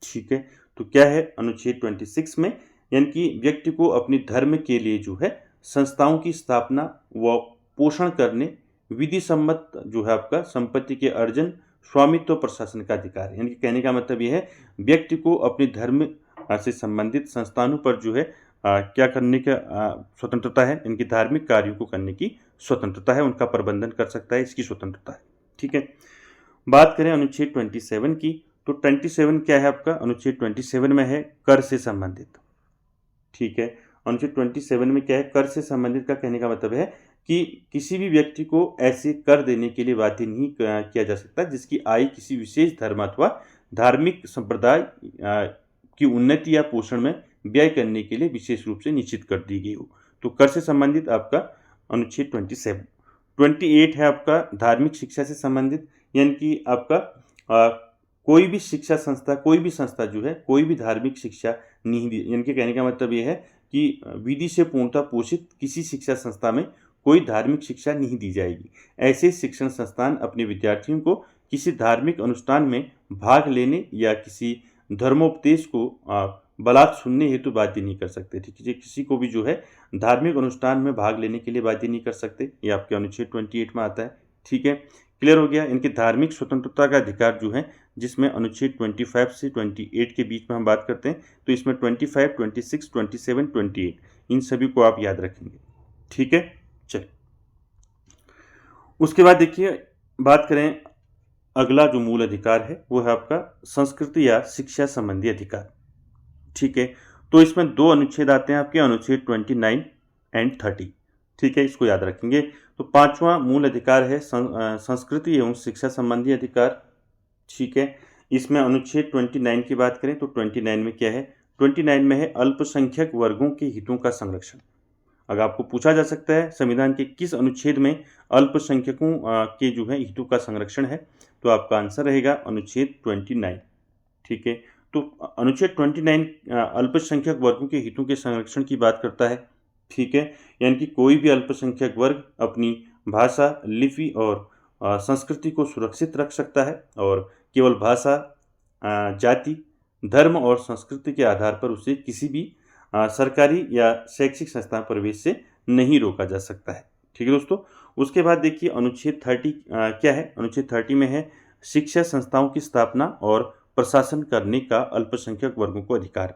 ठीक है, तो क्या है अनुच्छेद 26 में? यानी कि व्यक्ति को अपने धर्म के लिए जो है संस्थाओं की स्थापना व पोषण करने, विधि सम्मत जो है आपका संपत्ति के अर्जन, स्वामित्व, प्रशासन का अधिकार है। यानी कि कहने का मतलब यह है व्यक्ति को अपने धर्म से संबंधित संस्थानों पर जो है क्या करने का स्वतंत्रता है? इनकी धार्मिक कार्यों को करने की स्वतंत्रता है, उनका प्रबंधन कर सकता है, इसकी स्वतंत्रता है। ठीक है, बात करें अनुच्छेद 27 की, तो 27 क्या है आपका? अनुच्छेद 27 में है कर से संबंधित। ठीक है, अनुच्छेद 27 में क्या है? कर से संबंधित का कहने का मतलब है कि किसी भी व्यक्ति को ऐसे कर देने के लिए बाध्य नहीं किया जा सकता जिसकी आय किसी विशेष धर्म अथवा धार्मिक संप्रदाय की उन्नति या पोषण में व्यय करने के लिए विशेष रूप से निश्चित कर दी गई हो। तो कर से संबंधित आपका अनुच्छेद 27। 28 है आपका धार्मिक शिक्षा से संबंधित, यानी कि आपका कोई भी शिक्षा संस्था, कोई भी संस्था जो है कोई भी धार्मिक शिक्षा नहीं दी, यानी कि कहने का मतलब ये है कि विधि से पूर्णतः पोषित किसी शिक्षा संस्था में कोई धार्मिक शिक्षा नहीं दी जाएगी। ऐसे शिक्षण संस्थान अपने विद्यार्थियों को किसी धार्मिक अनुष्ठान में भाग लेने या किसी धर्मोपदेश को बलात् सुनने हेतु बाध्य नहीं कर सकते। ठीक है, किसी को भी जो है धार्मिक अनुष्ठान में भाग लेने के लिए बाध्य नहीं कर सकते, ये आपके अनुच्छेद 28 में आता है। ठीक है, क्लियर हो गया। इनकी धार्मिक स्वतंत्रता का अधिकार जो है, जिसमें अनुच्छेद 25 से 28 के बीच में हम बात करते हैं, तो इसमें 25, 26, 27, 28 इन सभी को आप याद रखेंगे। ठीक है, चलिए उसके बाद देखिए बात करें, अगला जो मूल अधिकार है वो है आपका संस्कृति या शिक्षा संबंधी अधिकार। ठीक है, तो इसमें दो अनुच्छेद आते हैं आपके, अनुच्छेद 29 एंड 30। ठीक है, इसको याद रखेंगे। तो पांचवा मूल अधिकार है संस्कृति एवं शिक्षा संबंधी अधिकार। ठीक है, इसमें अनुच्छेद 29 की बात करें तो 29 में क्या है? 29 में है अल्पसंख्यक वर्गों के हितों का संरक्षण। अगर आपको पूछा जा सकता है संविधान के किस अनुच्छेद में अल्पसंख्यकों के जो है हितों का संरक्षण है, तो आपका आंसर रहेगा अनुच्छेद 29। ठीक है, तो अनुच्छेद 29 अल्पसंख्यक वर्गों के हितों के संरक्षण की बात करता है। ठीक है, यानी कि कोई भी अल्पसंख्यक वर्ग अपनी भाषा, लिपि और संस्कृति को सुरक्षित रख सकता है और केवल भाषा, जाति, धर्म और संस्कृति के आधार पर उसे किसी भी सरकारी या शैक्षिक संस्थान प्रवेश से नहीं रोका जा सकता है। ठीक है दोस्तों, उसके बाद देखिए अनुच्छेद 30 क्या है? अनुच्छेद 30 में है शिक्षा संस्थाओं की स्थापना और प्रशासन करने का अल्पसंख्यक वर्गों को अधिकार।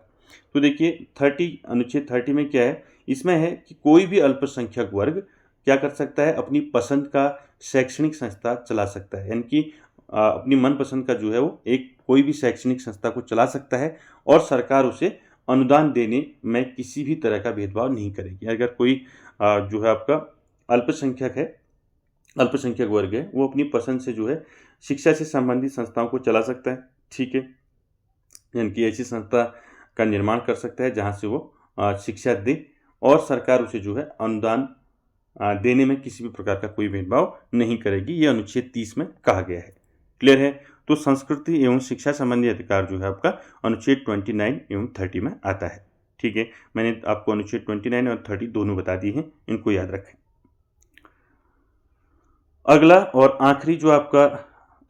तो देखिए 30 अनुच्छेद 30 में क्या है? इसमें है कि कोई भी अल्पसंख्यक वर्ग क्या कर सकता है? अपनी पसंद का शैक्षणिक संस्था चला सकता है, यानी कि अपनी मनपसंद का जो है वो एक कोई भी शैक्षणिक संस्था को चला सकता है और सरकार उसे अनुदान देने में किसी भी तरह का भेदभाव नहीं करेगी। अगर कोई जो है आपका अल्पसंख्यक है, अल्पसंख्यक वर्ग है, वो अपनी पसंद से जो है शिक्षा से संबंधित संस्थाओं को चला सकता है। ठीक है, यानी कि ऐसी संस्था का निर्माण कर सकता है जहां से वो शिक्षा दे और सरकार उसे जो है अनुदान देने में किसी भी प्रकार का कोई भेदभाव नहीं करेगी। ये अनुच्छेद 30 में कहा गया है। क्लियर है? तो संस्कृति एवं शिक्षा संबंधी अधिकार जो है आपका अनुच्छेद 29 एवं 30 में आता है। ठीक है, मैंने आपको अनुच्छेद 29 और 30 दोनों बता दिए हैं, इनको याद रखें। अगला और आखिरी जो आपका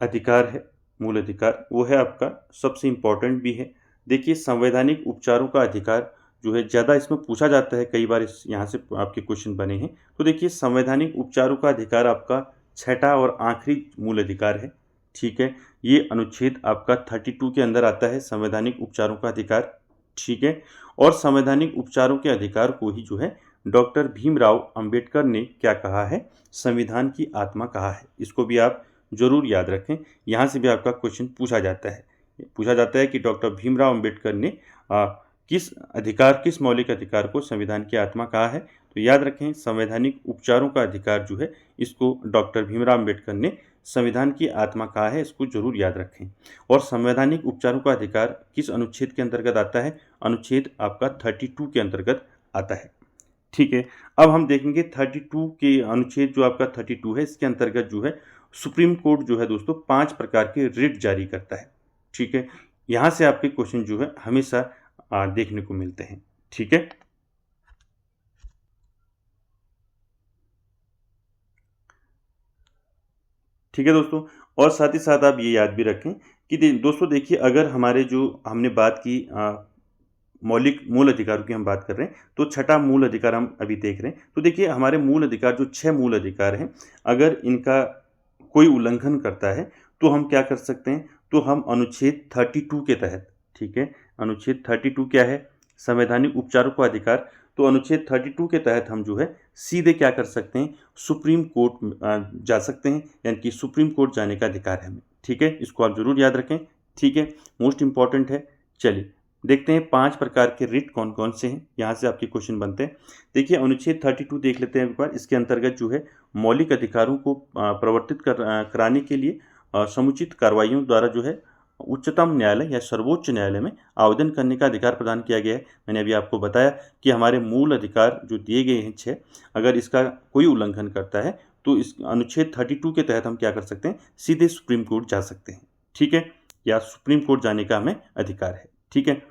अधिकार है, मूल अधिकार, वो है आपका सबसे इम्पोर्टेंट भी है। देखिए, संवैधानिक उपचारों का अधिकार जो है ज़्यादा इसमें पूछा जाता है, कई बार इस यहाँ से आपके क्वेश्चन बने हैं। तो देखिए, संवैधानिक उपचारों का अधिकार आपका छठा और आखिरी मूल अधिकार है, ठीक है। ये अनुच्छेद आपका 32 के अंदर आता है, संवैधानिक उपचारों का अधिकार, ठीक है। और संवैधानिक उपचारों के अधिकार को ही जो है डॉक्टर भीमराव अंबेडकर ने क्या कहा है, संविधान की आत्मा कहा है। इसको भी आप जरूर याद रखें, यहाँ से भी आपका क्वेश्चन पूछा जाता है कि डॉक्टर भीमराव अंबेडकर ने किस मौलिक अधिकार को संविधान की आत्मा कहा है। तो याद रखें, संवैधानिक उपचारों का अधिकार जो है इसको डॉक्टर भीमराव अंबेडकर ने संविधान की आत्मा कहा है, इसको जरूर याद रखें। और संवैधानिक उपचारों का अधिकार किस अनुच्छेद के अंतर्गत आता है, अनुच्छेद आपका 32 के अंतर्गत आता है, ठीक है। अब हम देखेंगे 32 के अनुच्छेद जो आपका 32 है, इसके अंतर्गत जो है सुप्रीम कोर्ट जो है दोस्तों 5 प्रकार के रिट जारी करता है, ठीक है। यहाँ से आपके क्वेश्चन जो है हमेशा देखने को मिलते हैं, ठीक है। ठीक है दोस्तों, और साथ ही साथ आप ये याद भी रखें कि दोस्तों देखिए, अगर हमारे जो हमने बात की मौलिक मूल अधिकारों की हम बात कर रहे हैं, तो छठा मूल अधिकार हम अभी देख रहे हैं। तो देखिए, हमारे मूल अधिकार जो 6 मूल अधिकार हैं, अगर इनका कोई उल्लंघन करता है तो हम क्या कर सकते हैं, तो हम अनुच्छेद 32 के तहत, ठीक है, अनुच्छेद 32 क्या है, संवैधानिक उपचारों का अधिकार। तो अनुच्छेद 32 के तहत हम जो है सीधे क्या कर सकते हैं, सुप्रीम कोर्ट जा सकते हैं, यानी कि सुप्रीम कोर्ट जाने का अधिकार है हमें, ठीक है। इसको आप जरूर याद रखें, ठीक है, मोस्ट इंपॉर्टेंट है। चलिए देखते हैं 5 प्रकार के रिट कौन कौन से हैं, यहाँ से आपके क्वेश्चन बनते हैं। देखिए, अनुच्छेद 32 देख लेते हैं एक बार। इसके अंतर्गत जो है मौलिक अधिकारों को प्रवर्तित कराने के लिए समुचित कार्रवाइयों द्वारा जो है उच्चतम न्यायालय या सर्वोच्च न्यायालय में आवेदन करने का अधिकार प्रदान किया गया है। मैंने अभी आपको बताया कि हमारे मूल अधिकार जो दिए गए हैं 6, अगर इसका कोई उल्लंघन करता है तो इस अनुच्छेद 32 के तहत हम क्या कर सकते हैं, सीधे सुप्रीम कोर्ट जा सकते हैं, ठीक है, या सुप्रीम कोर्ट जाने का हमें अधिकार है, ठीक है।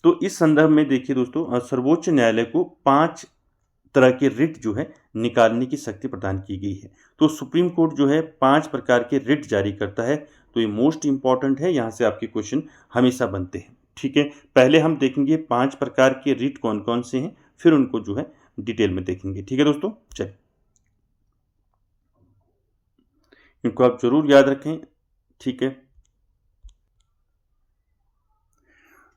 तो इस संदर्भ में देखिए दोस्तों, सर्वोच्च न्यायालय को 5 तरह के रिट जो है निकालने की शक्ति प्रदान की गई है। तो सुप्रीम कोर्ट जो है 5 प्रकार के रिट जारी करता है। तो ये मोस्ट इंपॉर्टेंट है, यहाँ से आपके क्वेश्चन हमेशा बनते हैं, ठीक है। पहले हम देखेंगे 5 प्रकार के रिट कौन कौन से हैं, फिर उनको जो है डिटेल में देखेंगे, ठीक है दोस्तों। चलिए, इनको आप जरूर याद रखें, ठीक है।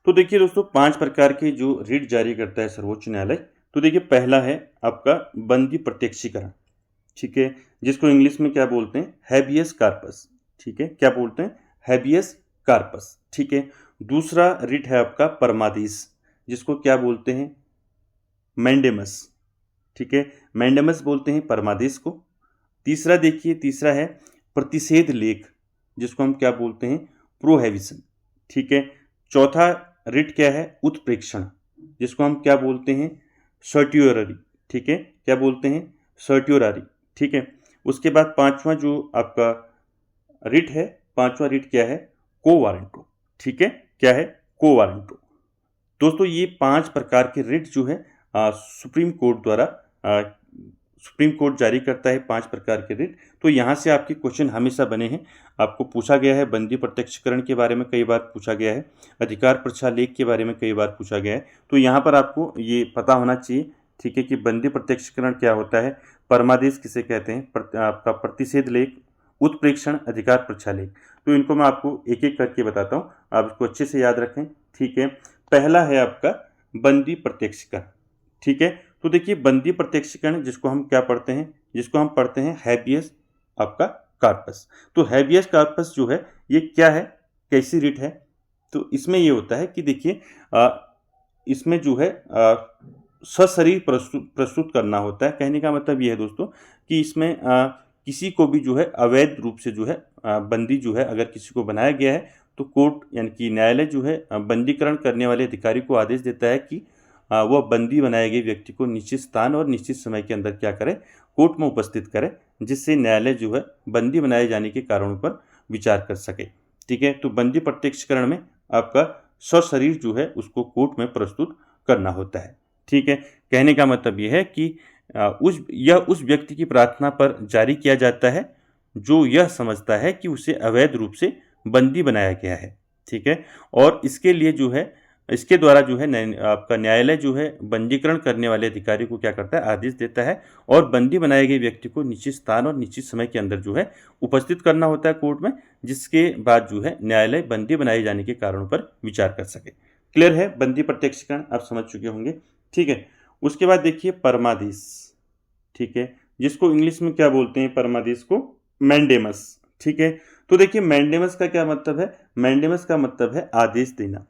तो देखिए दोस्तों, 5 प्रकार के जो रिट जारी करता है सर्वोच्च न्यायालय। तो देखिए, पहला है आपका बंदी प्रत्यक्षीकरण, ठीक है, जिसको इंग्लिश में क्या बोलते हैं, हैबियस कार्पस, ठीक है, क्या बोलते हैं, हैबियस कार्पस, ठीक है। दूसरा रिट है आपका परमादेश, जिसको क्या बोलते हैं, मैंडेमस, ठीक है, मैंडेमस बोलते हैं परमादेश को। तीसरा देखिए, तीसरा है प्रतिषेध लेख, जिसको हम क्या बोलते हैं, प्रोहिबिशन, ठीक है। चौथा रिट क्या है, उत्प्रेक्षण, जिसको हम क्या बोलते हैं, सर्ट्यूररी, ठीक है, क्या बोलते हैं, सर्ट्यूररी, ठीक है। उसके बाद पांचवा जो आपका रिट है, पांचवा रिट क्या है, को वारंटो, ठीक है, क्या है, को वारंटो। दोस्तों, ये 5 प्रकार के रिट जो है सुप्रीम कोर्ट द्वारा सुप्रीम कोर्ट जारी करता है, 5 प्रकार के रिट। तो यहाँ से आपके क्वेश्चन हमेशा बने हैं, आपको पूछा गया है बंदी प्रत्यक्षीकरण के बारे में कई बार पूछा गया है, अधिकार प्रक्षालेख के बारे में कई बार पूछा गया है। तो यहाँ पर आपको ये पता होना चाहिए, ठीक है, कि बंदी प्रत्यक्षीकरण क्या होता है, परमादेश किसे कहते हैं, आपका प्रतिषेध लेख, उत्प्रेक्षण, अधिकार प्रक्षालेख। तो इनको मैं आपको एक एक करके बताता हूँ, आप इसको अच्छे से याद रखें, ठीक है। पहला है आपका बंदी प्रत्यक्षीकरण, ठीक है। तो देखिए, बंदी प्रत्यक्षीकरण जिसको हम क्या पढ़ते हैं, जिसको हम पढ़ते हैं हैबियस आपका कार्पस। तो हैबियस कार्पस जो है ये क्या है, कैसी रिट है, तो इसमें ये होता है कि देखिए, इसमें जो है सशरीर प्रस्तुत करना होता है। कहने का मतलब ये है दोस्तों कि इसमें किसी को भी जो है अवैध रूप से जो है बंदी जो है अगर किसी को बनाया गया है, तो कोर्ट यानी कि न्यायालय जो है बंदीकरण करने वाले अधिकारी को आदेश देता है कि वह बंदी बनाए गए व्यक्ति को निश्चित स्थान और निश्चित समय के अंदर क्या करे, कोर्ट में उपस्थित करे, जिससे न्यायालय जो है बंदी बनाए जाने के कारणों पर विचार कर सके, ठीक है। तो बंदी प्रत्यक्षीकरण में आपका सशरीर जो है उसको कोर्ट में प्रस्तुत करना होता है। ठीक है, कहने का मतलब यह है कि उस व्यक्ति की प्रार्थना पर जारी किया जाता है जो यह समझता है कि उसे अवैध रूप से बंदी बनाया गया है। ठीक है, और इसके लिए जो है, इसके द्वारा जो है आपका न्यायालय जो है बंदीकरण करने वाले अधिकारी को क्या करता है, आदेश देता है और बंदी बनाए गए व्यक्ति को निश्चित स्थान और निश्चित समय के अंदर जो है उपस्थित करना होता है कोर्ट में, जिसके बाद जो है न्यायालय बंदी बनाए जाने के कारणों पर विचार कर सके। क्लियर है, बंदी प्रत्यक्षीकरण आप समझ चुके होंगे। ठीक है, उसके बाद देखिए परमादेश। ठीक है, जिसको इंग्लिश में क्या बोलते हैं, परमादेश को मैंडेमस। ठीक है, तो देखिए मैंडेमस का क्या मतलब है, मैंडेमस का मतलब है आदेश देना।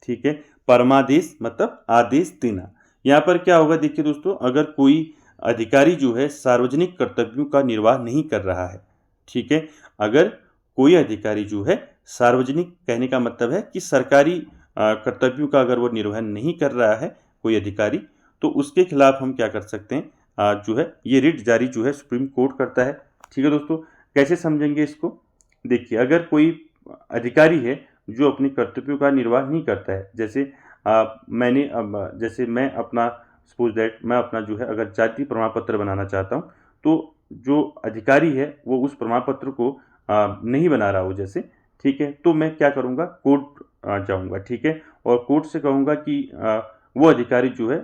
ठीक है, परमादेश मतलब आदेश देना। यहाँ पर क्या होगा, देखिए दोस्तों, अगर कोई अधिकारी जो है सार्वजनिक कर्तव्यों का निर्वाह नहीं कर रहा है, ठीक है, अगर कोई अधिकारी जो है सार्वजनिक, कहने का मतलब है कि सरकारी कर्तव्यों का अगर वो निर्वहन नहीं कर रहा है कोई अधिकारी, तो उसके खिलाफ हम क्या कर सकते हैं, जो है ये रिट जारी जो है सुप्रीम कोर्ट करता है। ठीक है दोस्तों, कैसे समझेंगे इसको, देखिए अगर कोई अधिकारी है जो अपने कर्तव्यों का निर्वाह नहीं करता है, जैसे जैसे मैं अपना सपोज दैट मैं अपना जो है अगर जाति प्रमाण पत्र बनाना चाहता हूँ, तो जो अधिकारी है वो उस प्रमाण पत्र को नहीं बना रहा हो जैसे, ठीक है, तो मैं क्या करूँगा, कोर्ट जाऊँगा। ठीक है, और कोर्ट से कहूँगा कि वो अधिकारी जो है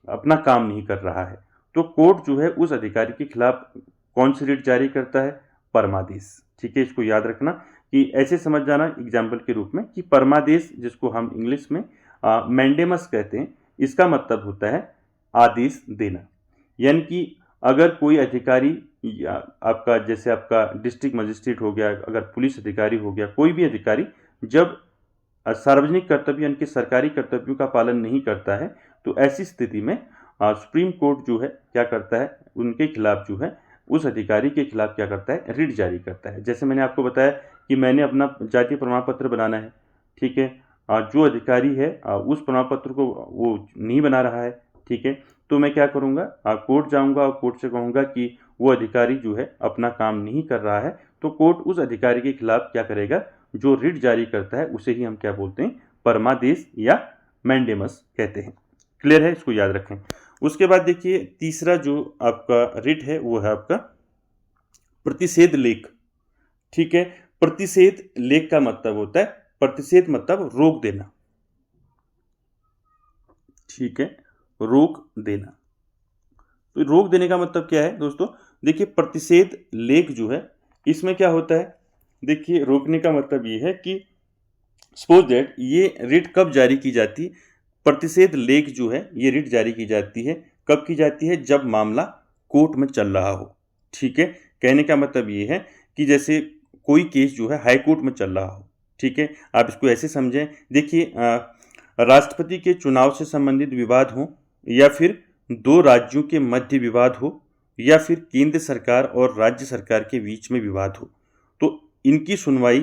अपना काम नहीं कर रहा है, तो कोर्ट जो है उस अधिकारी के खिलाफ कौन सी रिट जारी करता है, परमादेश। ठीक है, इसको याद रखना कि ऐसे समझ जाना एग्जाम्पल के रूप में कि परमादेश, जिसको हम इंग्लिश में मैंडेमस कहते हैं, इसका मतलब होता है आदेश देना। यानी कि अगर कोई अधिकारी आपका, जैसे आपका डिस्ट्रिक्ट मजिस्ट्रेट हो गया, अगर पुलिस अधिकारी हो गया, कोई भी अधिकारी जब सार्वजनिक कर्तव्य यानी कि सरकारी कर्तव्यों का पालन नहीं करता है, तो ऐसी स्थिति में सुप्रीम कोर्ट जो है क्या करता है, उनके खिलाफ जो है, उस अधिकारी के खिलाफ क्या करता है, रिट जारी करता है। जैसे मैंने आपको बताया कि मैंने अपना जातीय प्रमाण पत्र बनाना है, ठीक है, जो अधिकारी है उस प्रमाण पत्र को वो नहीं बना रहा है, ठीक है, तो मैं क्या करूँगा, कोर्ट जाऊँगा और कोर्ट से कहूँगा कि वो अधिकारी जो है अपना काम नहीं कर रहा है, तो कोर्ट उस अधिकारी के खिलाफ क्या करेगा, जो रिट जारी करता है उसे ही हम क्या बोलते हैं, परमादेश या मैंडेमस कहते हैं। क्लियर है, इसको याद रखें। उसके बाद देखिए तीसरा जो आपका रिट है वो है आपका प्रतिषेध लेख। ठीक है, प्रतिषेध लेख का मतलब होता है, प्रतिषेध मतलब रोक देना। ठीक है, रोक देना। तो रोक देने का मतलब क्या है दोस्तों, देखिए प्रतिषेध लेख जो है इसमें क्या होता है, देखिए रोकने का मतलब ये है कि सपोज दैट ये रिट कब जारी की जाती है, प्रतिषेध लेख जो है ये रिट जारी की जाती है, कब की जाती है, जब मामला कोर्ट में चल रहा हो। ठीक है, कहने का मतलब ये है कि जैसे कोई केस जो है हाई कोर्ट में चल रहा हो। ठीक है, आप इसको ऐसे समझें, देखिए राष्ट्रपति के चुनाव से संबंधित विवाद हो, या फिर दो राज्यों के मध्य विवाद हो, या फिर केंद्र सरकार और राज्य सरकार के बीच में विवाद हो, तो इनकी सुनवाई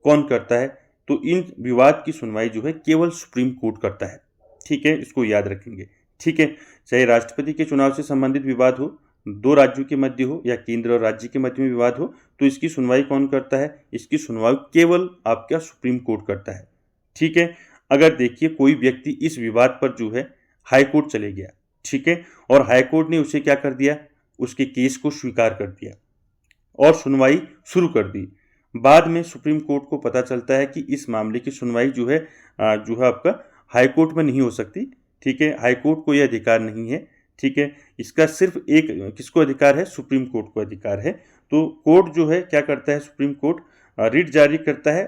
कौन करता है, तो इन विवाद की सुनवाई जो है केवल सुप्रीम कोर्ट करता है। ठीक है, इसको याद रखेंगे। ठीक है, चाहे राष्ट्रपति के चुनाव से संबंधित विवाद हो, दो राज्यों के मध्य हो, या केंद्र और राज्य के मध्य में विवाद हो, तो इसकी सुनवाई कौन करता है, इसकी सुनवाई केवल आपका सुप्रीम कोर्ट करता है। ठीक है, अगर देखिए कोई व्यक्ति इस विवाद पर जो है हाई कोर्ट चले गया, ठीक है, और हाई कोर्ट ने उसे क्या कर दिया, उसके केस को स्वीकार कर दिया और सुनवाई शुरू कर दी। बाद में सुप्रीम कोर्ट को पता चलता है कि इस मामले की सुनवाई जो है आपका हाई कोर्ट में नहीं हो सकती। ठीक है, हाई कोर्ट को यह अधिकार नहीं है। ठीक है, इसका सिर्फ एक किसको अधिकार है, सुप्रीम कोर्ट को अधिकार है। तो कोर्ट जो है क्या करता है, सुप्रीम कोर्ट रिट जारी करता है।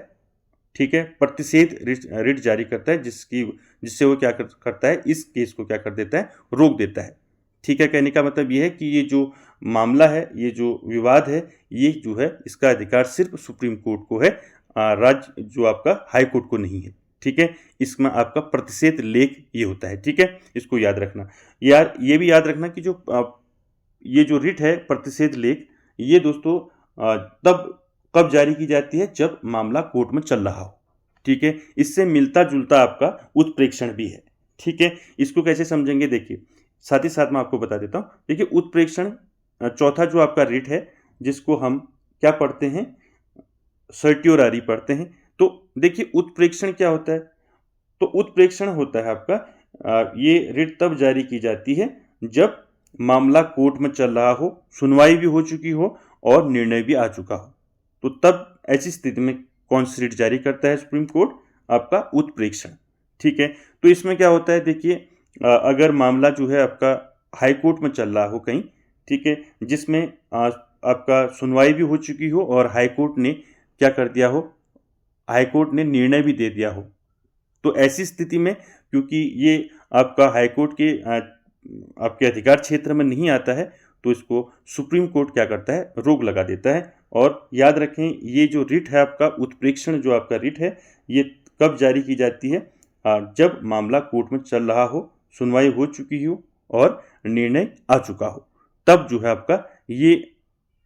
ठीक है, प्रतिषेध रिट जारी करता है, जिससे वो क्या करता है, इस केस को क्या कर देता है, रोक देता है। ठीक है, कहने का मतलब ये है कि ये जो मामला है, ये जो विवाद है, ये जो है इसका अधिकार सिर्फ सुप्रीम कोर्ट को है, राज्य जो आपका हाई कोर्ट को नहीं है। ठीक है, इसमें आपका प्रतिषेध लेख ये होता है। ठीक है, इसको याद रखना। यार ये भी याद रखना कि ये जो रिट है प्रतिषेध लेख, ये दोस्तों तब कब जारी की जाती है, जब मामला कोर्ट में चल रहा हो। ठीक है, इससे मिलता जुलता आपका उत्प्रेक्षण भी है। ठीक है, इसको कैसे समझेंगे, देखिए साथ ही साथ मैं आपको बता देता हूँ। देखिए उत्प्रेक्षण चौथा जो आपका रिट है, जिसको हम क्या पढ़ते हैं, सर्टियोरारी पढ़ते हैं। तो देखिए उत्प्रेक्षण क्या होता है, तो उत्प्रेक्षण होता है आपका ये रिट तब जारी की जाती है जब मामला कोर्ट में चल रहा हो, सुनवाई भी हो चुकी हो और निर्णय भी आ चुका हो। तो तब ऐसी स्थिति में कौन सी रिट जारी करता है सुप्रीम कोर्ट? आपका उत्प्रेक्षण। ठीक है, तो इसमें क्या होता है देखिए, अगर मामला जो है आपका हाई कोर्ट में चल रहा हो कहीं, ठीक है, जिसमें आपका सुनवाई भी हो चुकी हो और हाई कोर्ट ने क्या कर दिया हो, हाई कोर्ट ने निर्णय भी दे दिया हो, तो ऐसी स्थिति में क्योंकि ये आपका हाई कोर्ट के आपके अधिकार क्षेत्र में नहीं आता है, तो इसको सुप्रीम कोर्ट क्या करता है, रोक लगा देता है। और याद रखें, ये जो रिट है आपका उत्प्रेक्षण, जो आपका रिट है, ये कब जारी की जाती है? जब मामला कोर्ट में चल रहा हो, सुनवाई हो चुकी हो और निर्णय आ चुका हो, तब जो है आपका ये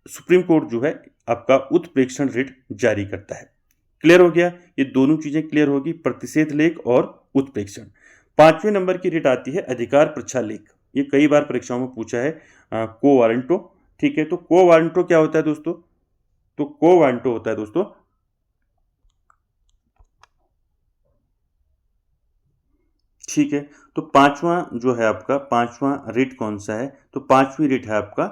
सुप्रीम कोर्ट जो है आपका उत्प्रेक्षण रिट जारी करता है। क्लियर हो गया? ये दोनों चीजें क्लियर होगी, प्रतिषेध लेख और उत्प्रेक्षण। 5वें नंबर की रिट आती है अधिकार परीक्षा लेख। ये कई बार परीक्षाओं में पूछा है, को वारंटो। ठीक है, तो को वारंटो क्या होता है दोस्तों? तो को वारंटो होता है दोस्तों, ठीक है, तो पांचवा जो है आपका, पांचवा रिट कौन सा है? तो पांचवी रिट है आपका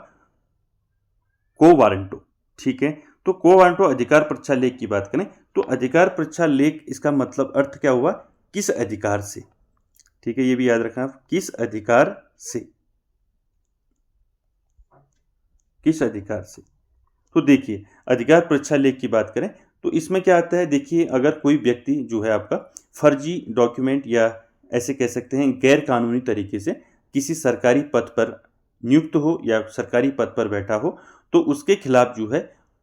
को वारंटो। ठीक है, तो को वारंटो अधिकार परीक्षा लेख की बात करें तो अधिकार परीक्षा लेख, इसका मतलब अर्थ क्या हुआ? किस अधिकार से। ठीक है, ये भी याद रखना आप, किस अधिकार से, किस अधिकार से। तो देखिए, अधिकार परीक्षा लेख की बात करें तो इसमें क्या आता है, देखिए, अगर कोई व्यक्ति जो है आपका फर्जी डॉक्यूमेंट या ऐसे कह सकते हैं गैर कानूनी तरीके से किसी सरकारी पद पर नियुक्त हो या सरकारी पद पर बैठा हो, तो उसके खिलाफ जो है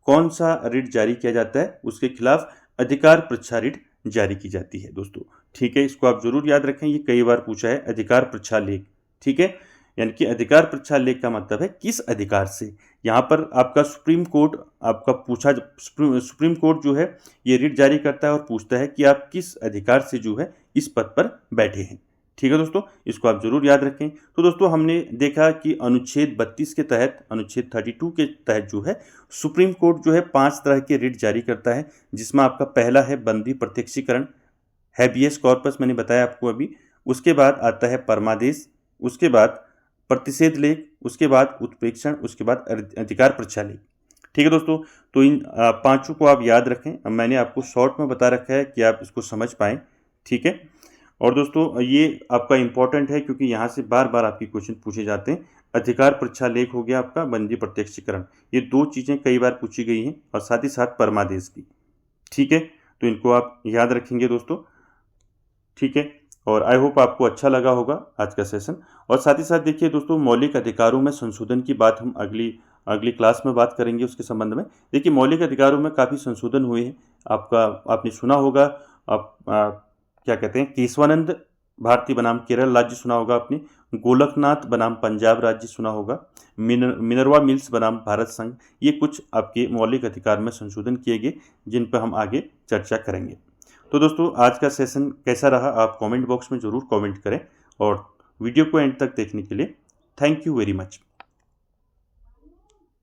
कौन सा रिट जारी किया जाता है? उसके खिलाफ अधिकार परीक्षा रिट जारी की जाती है दोस्तों। ठीक है, इसको आप जरूर याद रखें, ये कई बार पूछा है, अधिकार परीक्षा लेख। ठीक है, यानी कि अधिकार परीक्षा लेख का मतलब है किस अधिकार से। यहाँ पर आपका सुप्रीम कोर्ट आपका पूछा, सुप्रीम कोर्ट जो है ये रिट जारी करता है और पूछता है कि आप किस अधिकार से जो है इस पद पर बैठे हैं। ठीक है दोस्तों, इसको आप जरूर याद रखें। तो दोस्तों, हमने देखा कि अनुच्छेद 32 के तहत, अनुच्छेद 32 के तहत जो है सुप्रीम कोर्ट जो है 5 तरह के रिट जारी करता है, जिसमें आपका पहला है बंदी प्रत्यक्षीकरण, हैबियस कॉर्पस, मैंने बताया आपको अभी। उसके बाद आता है परमादेश, उसके बाद प्रतिषेध लेख, उसके बाद उत्प्रेक्षण, उसके बाद अधिकार परीक्षा लेख। ठीक है दोस्तों, तो इन पांचों को आप याद रखें। अब मैंने आपको शॉर्ट में बता रखा है कि आप इसको समझ पाएँ। ठीक है, और दोस्तों ये आपका इंपॉर्टेंट है क्योंकि यहाँ से बार बार आपके क्वेश्चन पूछे जाते हैं। अधिकार परीक्षा लेख हो गया आपका, बंदी प्रत्यक्षीकरण, ये दो चीज़ें कई बार पूछी गई हैं, और साथ ही साथ परमादेश भी। ठीक है, तो इनको आप याद रखेंगे दोस्तों। ठीक है, और आई होप आपको अच्छा लगा होगा आज का सेशन। और साथ ही साथ देखिए दोस्तों, मौलिक अधिकारों में संशोधन की बात हम अगली क्लास में बात करेंगे उसके संबंध में। देखिए, मौलिक अधिकारों में काफ़ी संशोधन हुए हैं। आपने सुना होगा, आप क्या कहते हैं, केशवानंद भारती बनाम केरल राज्य सुना होगा आपने, गोलकनाथ बनाम पंजाब राज्य सुना होगा, मिनरवा मिल्स बनाम भारत संघ। ये कुछ आपके मौलिक अधिकार में संशोधन किए गए जिन पर हम आगे चर्चा करेंगे। तो दोस्तों, आज का सेशन कैसा रहा आप कमेंट बॉक्स में ज़रूर कमेंट करें, और वीडियो को एंड तक देखने के लिए थैंक यू वेरी मच।